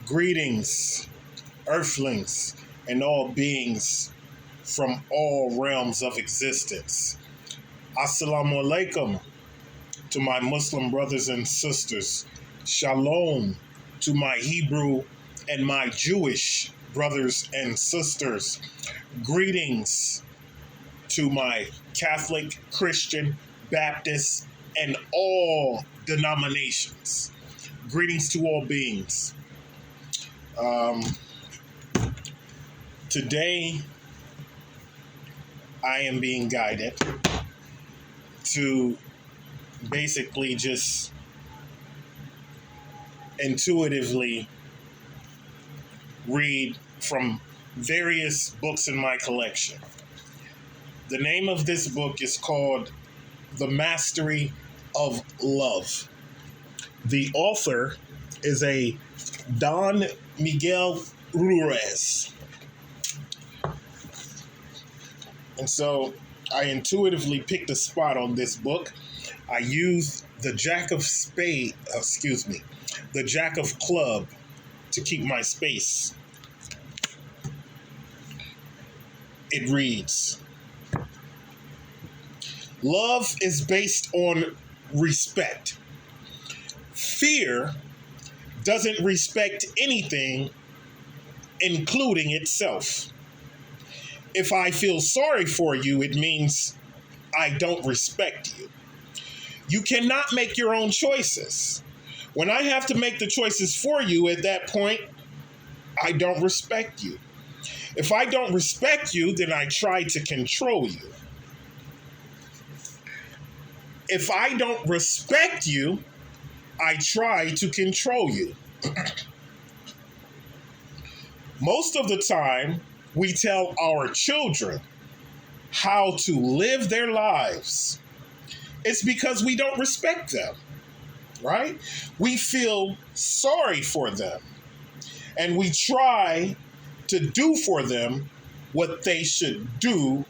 Greetings, earthlings, and all beings from all realms of existence. Assalamu alaikum to my Muslim brothers and sisters. Shalom to my Hebrew and my Jewish brothers and sisters. Greetings to my Catholic, Christian, Baptist, and all denominations. Greetings to all beings. Today, I am being guided to basically just intuitively read from various books in my collection. The name of this book is called The Mastery of Love. The author is a Don Miguel Ruiz. And so I intuitively picked a spot on this book. I used the Jack of Club to keep my space. It reads, love is based on respect. Fear doesn't respect anything, including itself. If I feel sorry for you, it means I don't respect you. You cannot make your own choices. When I have to make the choices for you, at that point, I don't respect you. If I don't respect you, then I try to control you. If I don't respect you, I try to control you. Most of the time, we tell our children how to live their lives. It's because we don't respect them, right? We feel sorry for them, and we try to do for them what they should do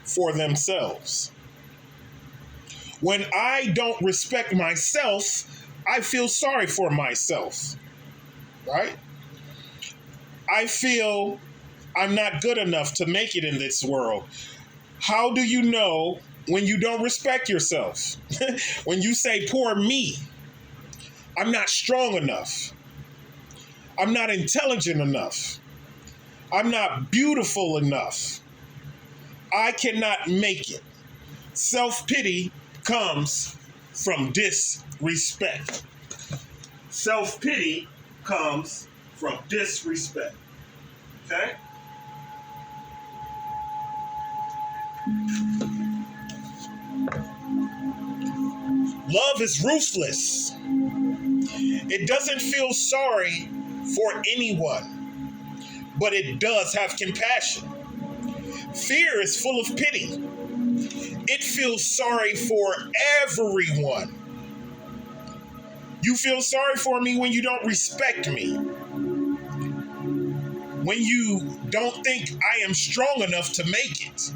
for themselves. When I don't respect myself, I feel sorry for myself, right? I feel I'm not good enough to make it in this world. How do you know when you don't respect yourself? When you say, poor me, I'm not strong enough. I'm not intelligent enough. I'm not beautiful enough. I cannot make it. Self-pity comes from disrespect. Self-pity comes from disrespect. Okay? Love is ruthless. It doesn't feel sorry for anyone, but it does have compassion. Fear is full of pity. It feels sorry for everyone. You feel sorry for me when you don't respect me. When you don't think I am strong enough to make it.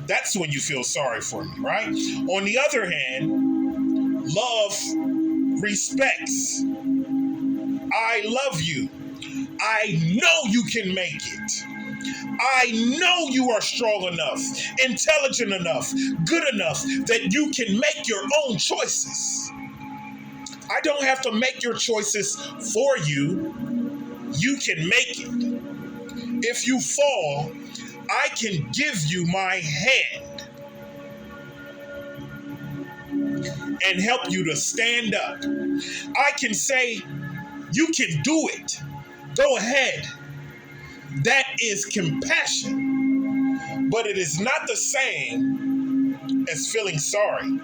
That's when you feel sorry for me, right? On the other hand, love respects. I love you. I know you can make it. I know you are strong enough, intelligent enough, good enough that you can make your own choices. I don't have to make your choices for you. You can make it. If you fall, I can give you my hand and help you to stand up. I can say, you can do it. Go ahead. That is compassion, but it is not the same as feeling sorry.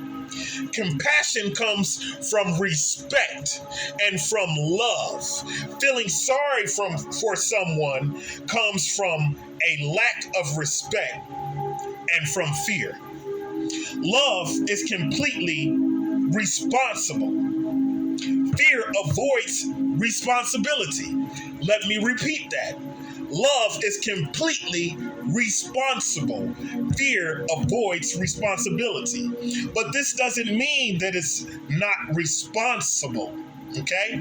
Compassion comes from respect and from love. Feeling sorry for someone comes from a lack of respect and from fear. Love is completely responsible. Fear avoids responsibility. Let me repeat that. Love is completely responsible. Fear avoids responsibility. But this doesn't mean that it's not responsible. Okay?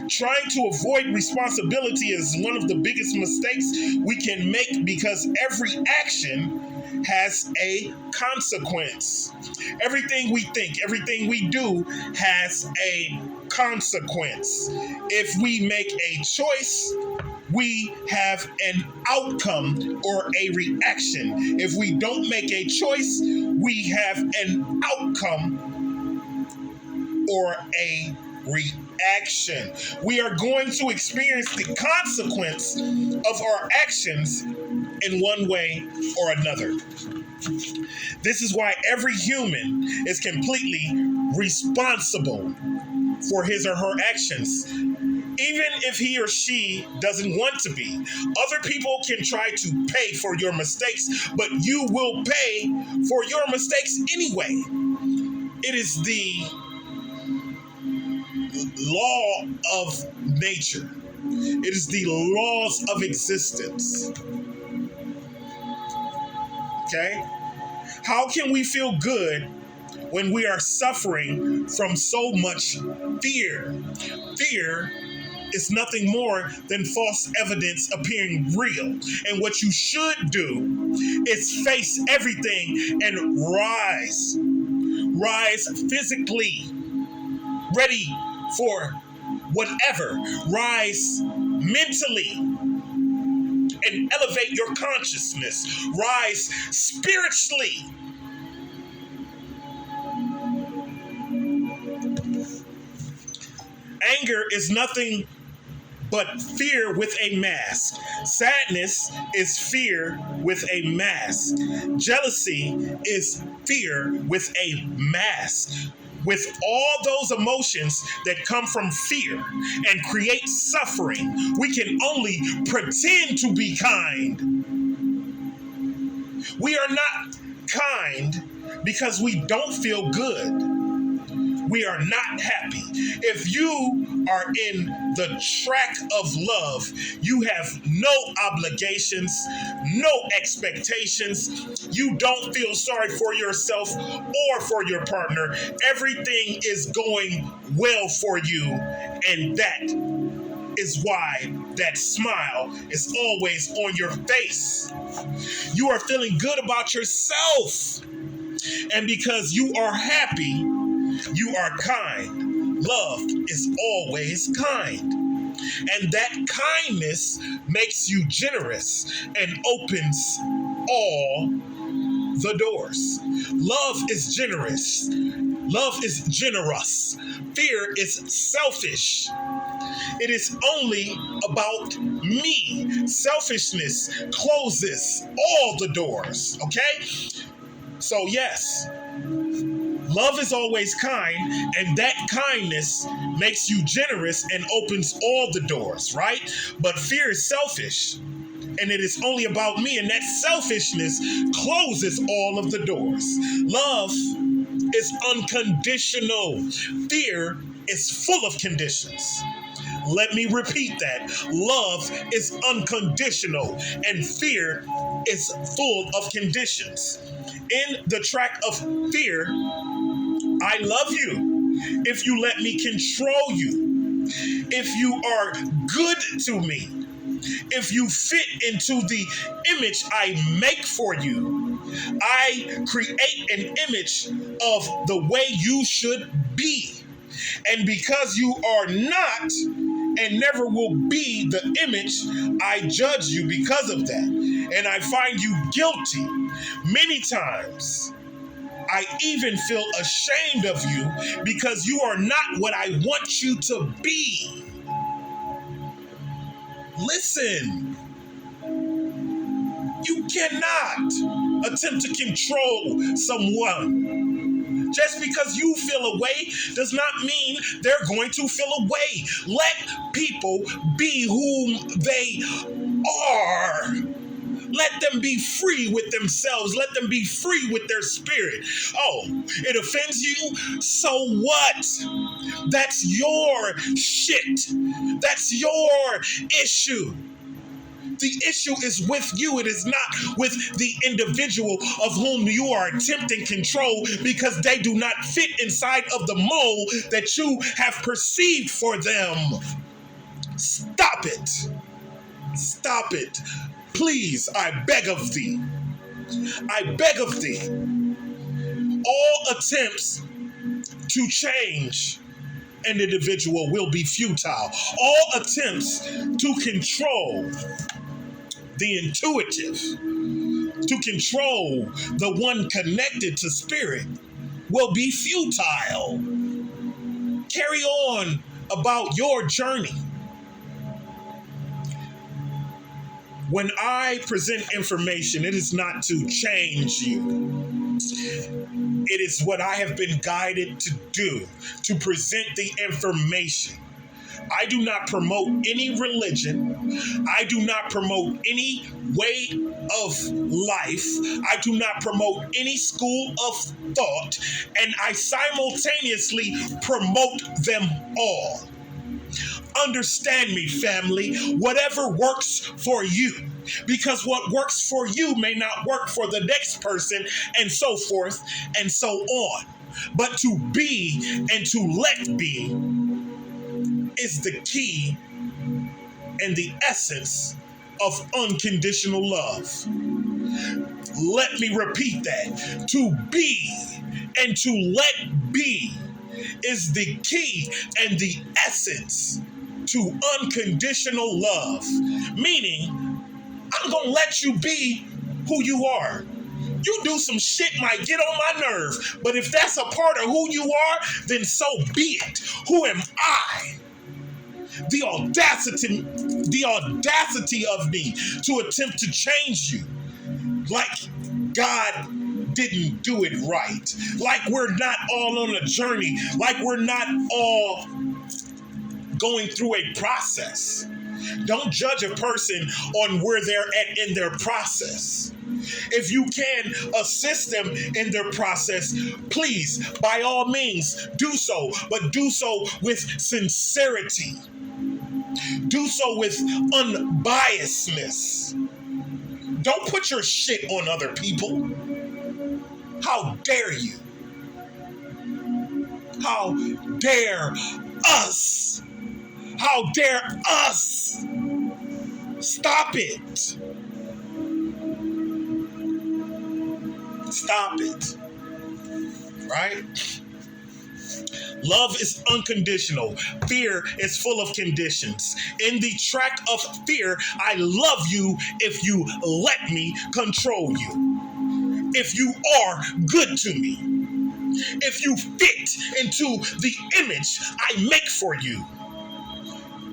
Trying to avoid responsibility is one of the biggest mistakes we can make because every action has a consequence. Everything we think, everything we do has a consequence. If we make a choice, we have an outcome or a reaction. If we don't make a choice, we have an outcome or a reaction. We are going to experience the consequence of our actions in one way or another. This is why every human is completely responsible for his or her actions, even if he or she doesn't want to be. Other people can try to pay for your mistakes, but you will pay for your mistakes anyway. It is the law of nature. It is the laws of existence. Okay? How can we feel good when we are suffering from so much fear? Fear is nothing more than false evidence appearing real. And what you should do is face everything and rise. Rise physically, ready for whatever. Rise mentally and elevate your consciousness. Rise spiritually. Anger is nothing but fear with a mask. Sadness is fear with a mask. Jealousy is fear with a mask. With all those emotions that come from fear and create suffering, we can only pretend to be kind. We are not kind because we don't feel good. We are not happy. If you are in the track of love, you have no obligations, no expectations. You don't feel sorry for yourself or for your partner. Everything is going well for you, and that is why that smile is always on your face. You are feeling good about yourself, and because you are happy, you are kind. Love is always kind. And that kindness makes you generous and opens all the doors. Love is generous. Love is generous. Fear is selfish. It is only about me. Selfishness closes all the doors, okay? So yes, love is always kind, and that kindness makes you generous and opens all the doors, right? But fear is selfish, and it is only about me, and that selfishness closes all of the doors. Love is unconditional. Fear is full of conditions. Let me repeat that. Love is unconditional, and fear is full of conditions. In the track of fear, I love you if you let me control you, if you are good to me, if you fit into the image I make for you. I create an image of the way you should be. And because you are not and never will be the image, I judge you because of that. And I find you guilty many times. I even feel ashamed of you because you are not what I want you to be. Listen, you cannot attempt to control someone. Just because you feel a way does not mean they're going to feel a way. Let people be whom they are. Let them be free with themselves. Let them be free with their spirit. Oh, it offends you? So what? That's your shit. That's your issue. The issue is with you. It is not with the individual of whom you are attempting control because they do not fit inside of the mold that you have perceived for them. Stop it. Stop it. Please, I beg of thee. I beg of thee. All attempts to change an individual will be futile. All attempts to control the intuitive, to control the one connected to spirit, will be futile. Carry on about your journey. When I present information, it is not to change you. It is what I have been guided to do, to present the information. I do not promote any religion. I do not promote any way of life. I do not promote any school of thought. And I simultaneously promote them all. Understand me, family, whatever works for you, because what works for you may not work for the next person, and so forth and so on. But to be and to let be is the key and the essence of unconditional love. Let me repeat that. To be and to let be is the key and the essence to unconditional love. Meaning, I'm going to let you be who you are. You do some shit might get on my nerve, but if that's a part of who you are, then so be it. Who am I? The audacity of me to attempt to change you. Like God didn't do it right. Like we're not all on a journey. Like we're not all going through a process. Don't judge a person on where they're at in their process. If you can assist them in their process, please, by all means, do so. But do so with sincerity. Do so with unbiasedness. Don't put your shit on other people. How dare you? How dare us? How dare us? Stop it. Stop it. Right? Love is unconditional. Fear is full of conditions. In the track of fear, I love you if you let me control you. If you are good to me. If you fit into the image I make for you.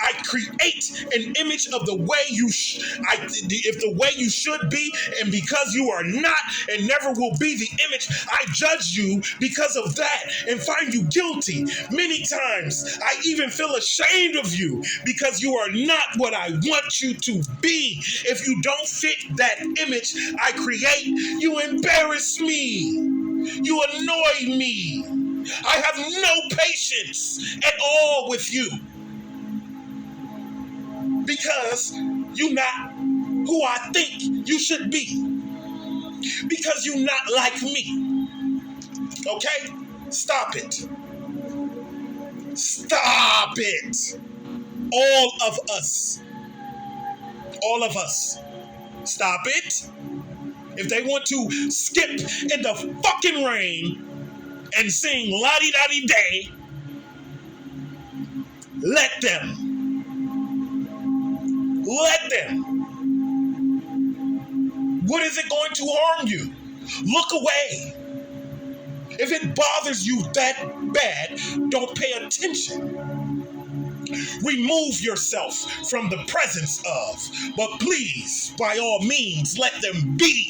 I create an image of the way if the way you should be, and because you are not and never will be the image, I judge you because of that and find you guilty. Many times, I even feel ashamed of you because you are not what I want you to be. If you don't fit that image I create, you embarrass me. You annoy me. I have no patience at all with you. Because you're not who I think you should be. Because you're not like me. Okay? Stop it. Stop it. All of us. All of us. Stop it. If they want to skip in the fucking rain and sing la-di-da-di-day, let them. Let them. What is it going to harm you? Look away. If it bothers you that bad, don't pay attention. Remove yourself from the presence of, but please, by all means, let them be.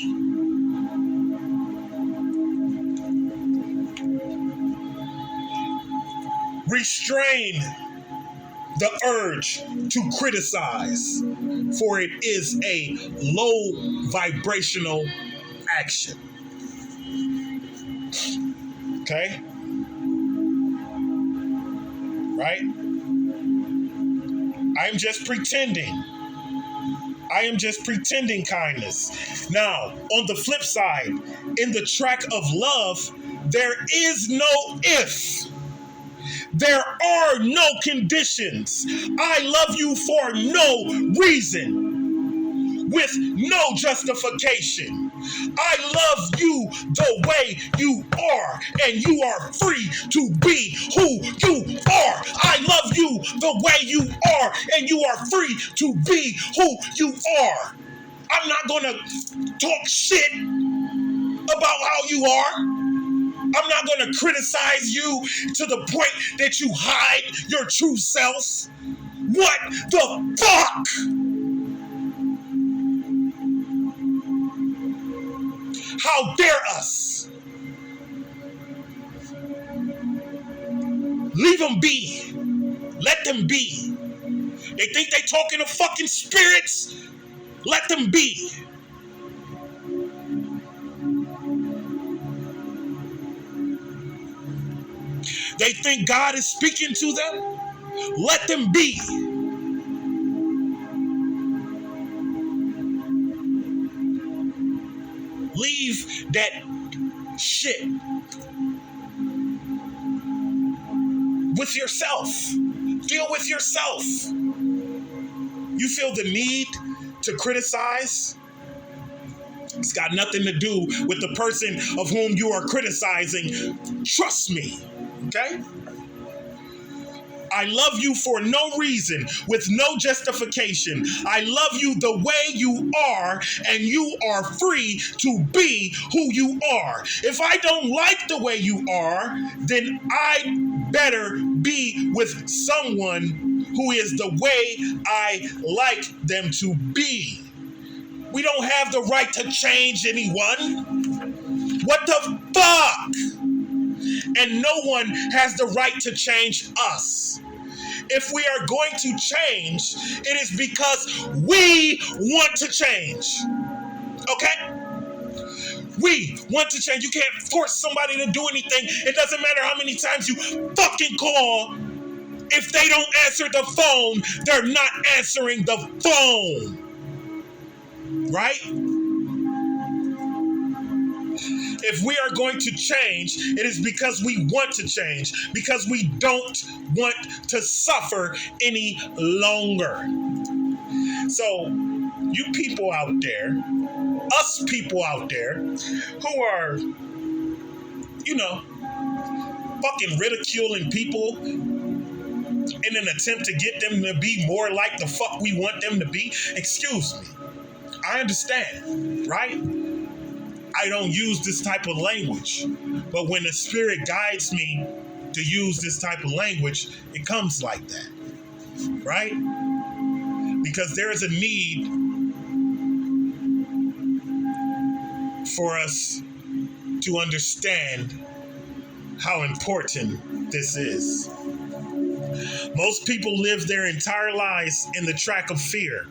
Restrain the urge to criticize, for it is a low vibrational action. Okay? Right? I'm just pretending. I am just pretending kindness. Now, on the flip side, in the track of love, there is no if. There are no conditions. I love you for no reason, with no justification. I love you the way you are, and you are free to be who you are. I love you the way you are, and you are free to be who you are. I'm not gonna talk shit about how you are. I'm not going to criticize you to the point that you hide your true self. What the fuck? How dare us? Leave them be. Let them be. They think they talking to fucking spirits? Let them be. They think God is speaking to them? Let them be. Leave that shit with yourself. Deal with yourself. You feel the need to criticize? It's got nothing to do with the person of whom you are criticizing. Trust me, okay? I love you for no reason, with no justification. I love you the way you are, and you are free to be who you are. If I don't like the way you are, then I better be with someone who is the way I like them to be. We don't have the right to change anyone. What the fuck? And no one has the right to change us. If we are going to change, it is because we want to change. Okay? We want to change. You can't force somebody to do anything. It doesn't matter how many times you fucking call. If they don't answer the phone, they're not answering the phone. Right? If we are going to change, it is because we want to change, because we don't want to suffer any longer. So, you people out there, us people out there, who are, fucking ridiculing people in an attempt to get them to be more like the fuck we want them to be, excuse me. I understand, right? I don't use this type of language, but when the Spirit guides me to use this type of language, it comes like that, right? Because there is a need for us to understand how important this is. Most people live their entire lives in the track of fear.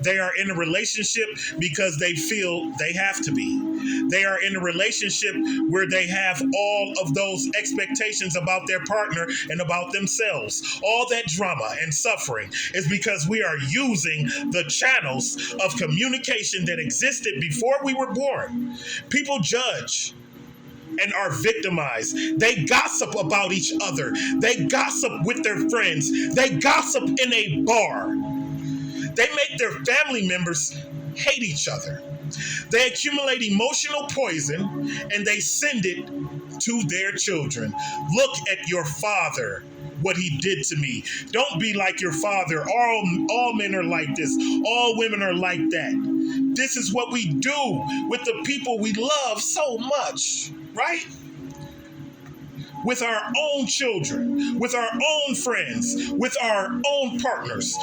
They are in a relationship because they feel they have to be. They are in a relationship where they have all of those expectations about their partner and about themselves. All that drama and suffering is because we are using the channels of communication that existed before we were born. People judge and are victimized. They gossip about each other. They gossip with their friends. They gossip in a bar. They make their family members hate each other. They accumulate emotional poison and they send it to their children. Look at your father, what he did to me. Don't be like your father. All men are like this. All women are like that. This is what we do with the people we love so much, right? With our own children, with our own friends, with our own partners.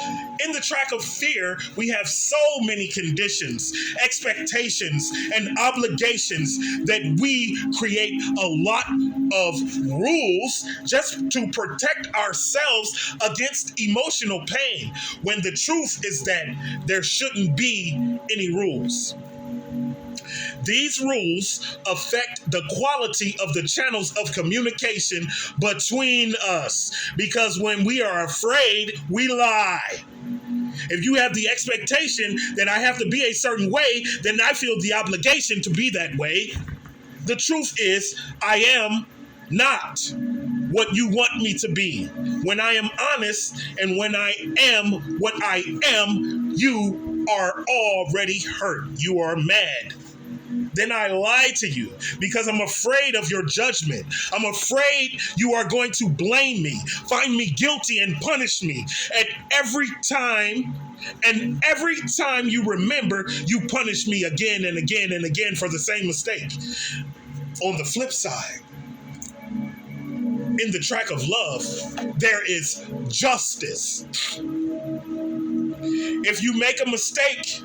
In the track of fear, we have so many conditions, expectations, and obligations that we create a lot of rules just to protect ourselves against emotional pain, when the truth is that there shouldn't be any rules. These rules affect the quality of the channels of communication between us, because when we are afraid, we lie. If you have the expectation that I have to be a certain way, then I feel the obligation to be that way. The truth is, I am not what you want me to be. When I am honest and when I am what I am, you are already hurt. You are mad. Then I lie to you because I'm afraid of your judgment. I'm afraid you are going to blame me, find me guilty, and punish me. And every time you remember, you punish me again and again and again for the same mistake. On the flip side, in the track of love, there is justice. If you make a mistake,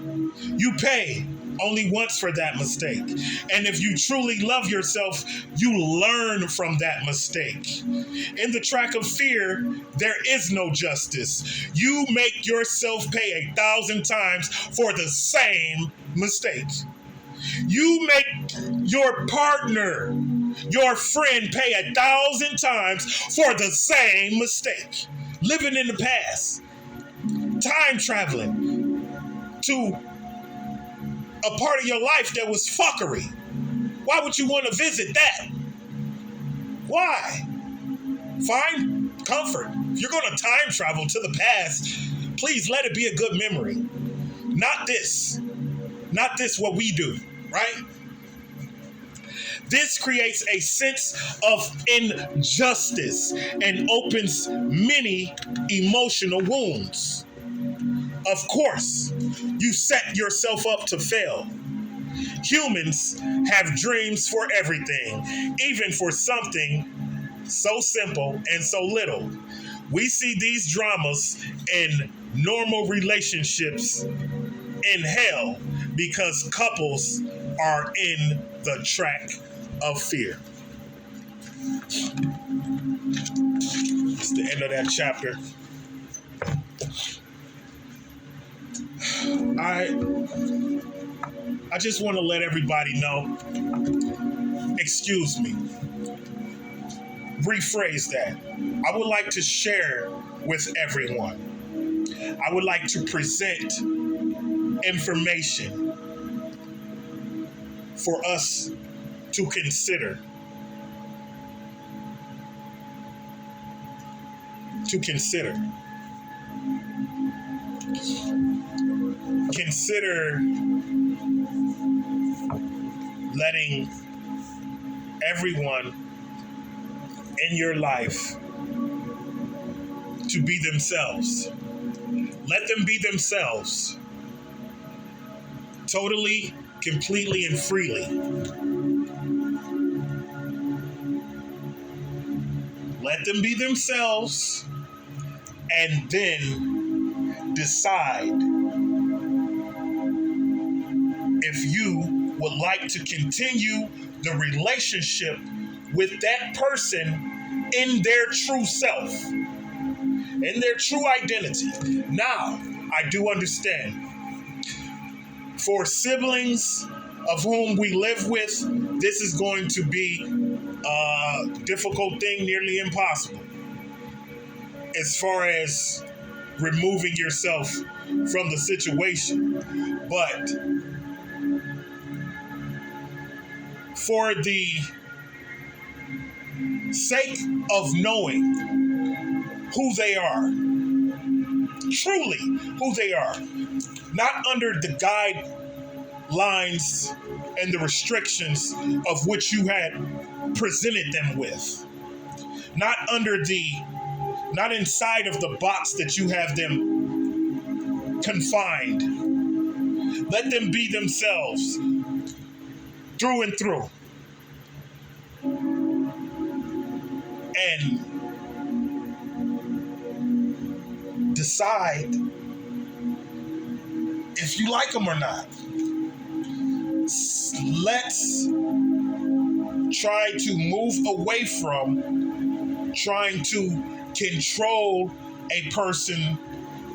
you pay only once for that mistake. And if you truly love yourself, you learn from that mistake. In the track of fear, there is no justice. You make yourself pay 1,000 times for the same mistake. You make your partner, your friend, pay 1,000 times for the same mistake. Living in the past, time traveling to a part of your life that was fuckery. Why would you want to visit that? Why? Find comfort. If you're going to time travel to the past, please let it be a good memory. Not this. Not this, what we do, right? This creates a sense of injustice and opens many emotional wounds. Of course, you set yourself up to fail. Humans have dreams for everything, even for something so simple and so little. We see these dramas in normal relationships in hell because couples are in the track of fear. It's the end of that chapter. I just want to let everybody know, excuse me, rephrase that. I would like to share with everyone. I would like to present information for us to consider. Consider letting everyone in your life to be themselves. Let them be themselves. Totally, completely, and freely. Let them be themselves and then decide if you would like to continue the relationship with that person in their true self, in their true identity. Now, I do understand. For siblings of whom we live with, this is going to be a difficult thing, nearly impossible, as far as removing yourself from the situation. But for the sake of knowing who they are, truly who they are, not under the guidelines and the restrictions of which you had presented them with, not inside of the box that you have them confined. Let them be themselves through and through. And decide if you like them or not. Let's try to move away from trying to control a person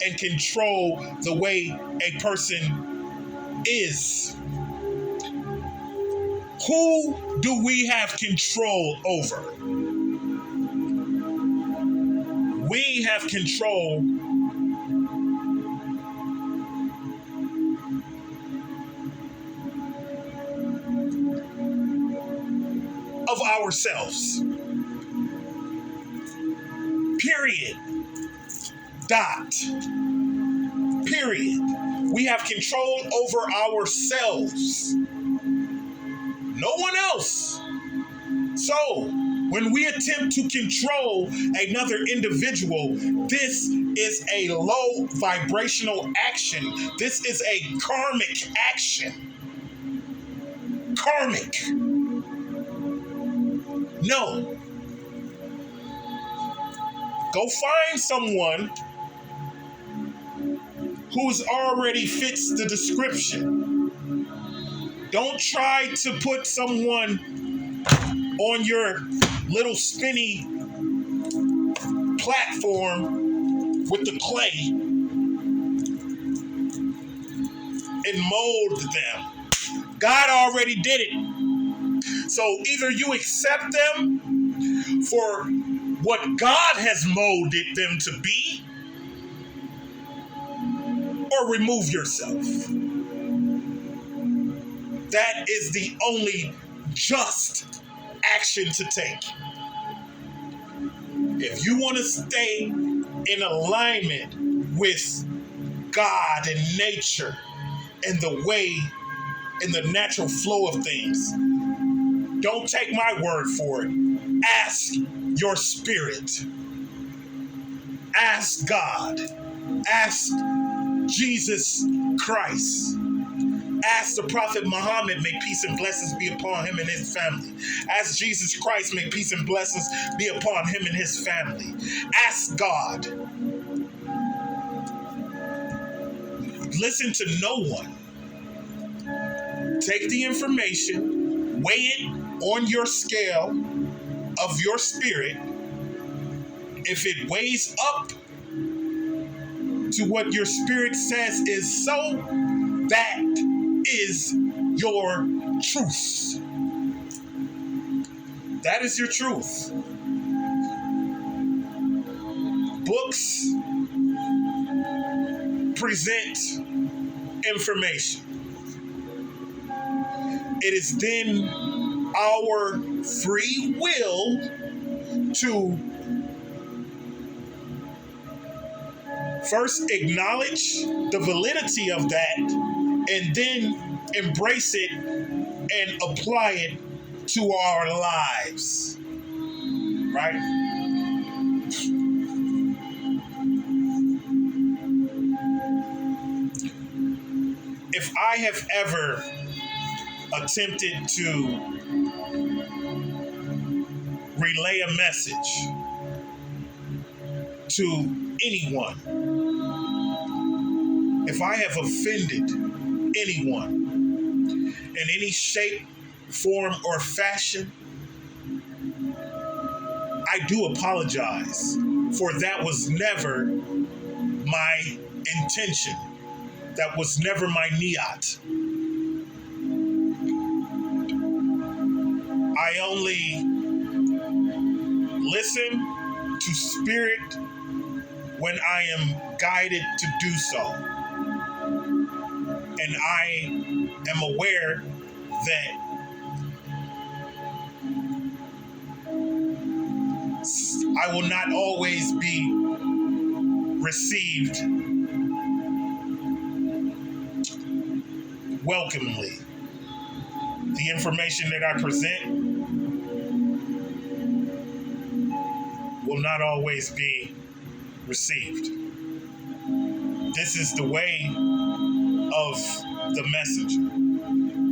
and control the way a person is. Who do we have control over? We have control of ourselves. Period. Dot. Period. We have control over ourselves. No one else. So, when we attempt to control another individual, this is a low vibrational action. This is a karmic action. Karmic. No. Go find someone who's already fits the description. Don't try to put someone on your little spinny platform with the clay and mold them. God already did it. So either you accept them for what God has molded them to be, or remove yourself. That is the only just action to take. If you want to stay in alignment with God and nature and the way and the natural flow of things, don't take my word for it. Ask your spirit. Ask God. Ask Jesus Christ. Ask the Prophet Muhammad, may peace and blessings be upon him and his family. Ask Jesus Christ, may peace and blessings be upon him and his family. Ask God. Listen to no one. Take the information, weigh it on your scale of your spirit. If it weighs up to what your spirit says is so, that is your truth. That is your truth. Books present information. It is then our free will to first acknowledge the validity of that and then embrace it and apply it to our lives. Right? If I have ever attempted to relay a message to anyone, if I have offended anyone in any shape, form, or fashion, I do apologize, for that was never my intention. That was never my niyat. I only listen to spirit when I am guided to do so. And I am aware that I will not always be received welcomely. The information that I present will not always be received. This is the way of the messenger.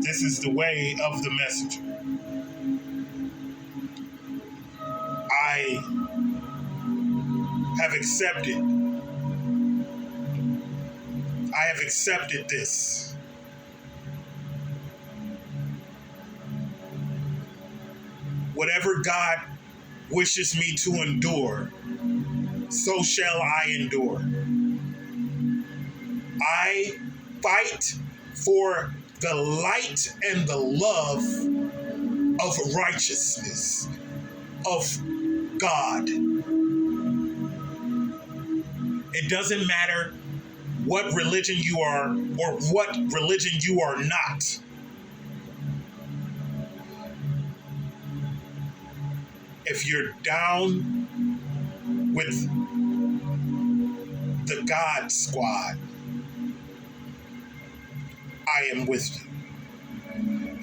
This is the way of the messenger. I have accepted this. Whatever God wishes me to endure, so shall I endure. I fight for the light and the love of righteousness, of God. It doesn't matter what religion you are or what religion you are not. If you're down with the God Squad, I am with you.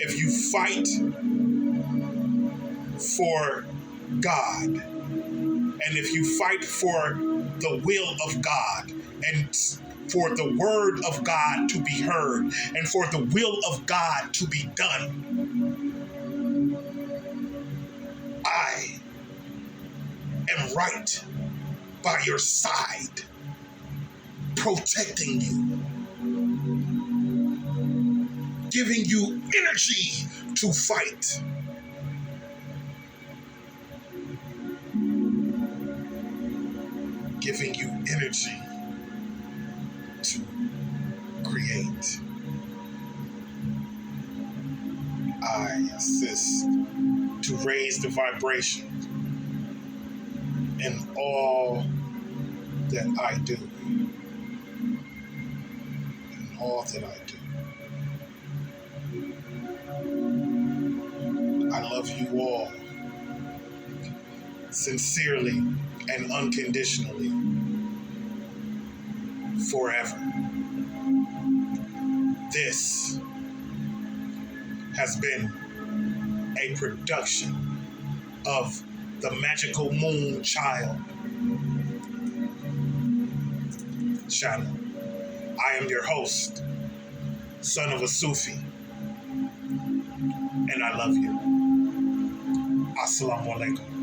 If you fight for God, and if you fight for the will of God, and for the word of God to be heard, and for the will of God to be done, I am right by your side, protecting you, giving you energy to fight. Giving you energy to create. I assist to raise the vibration in all that I do. In all that I do. I love you all sincerely and unconditionally forever. This has been a production of the Magical Moon Child channel. I am your host, son of a Sufi, and I love you. Assalamu alaikum.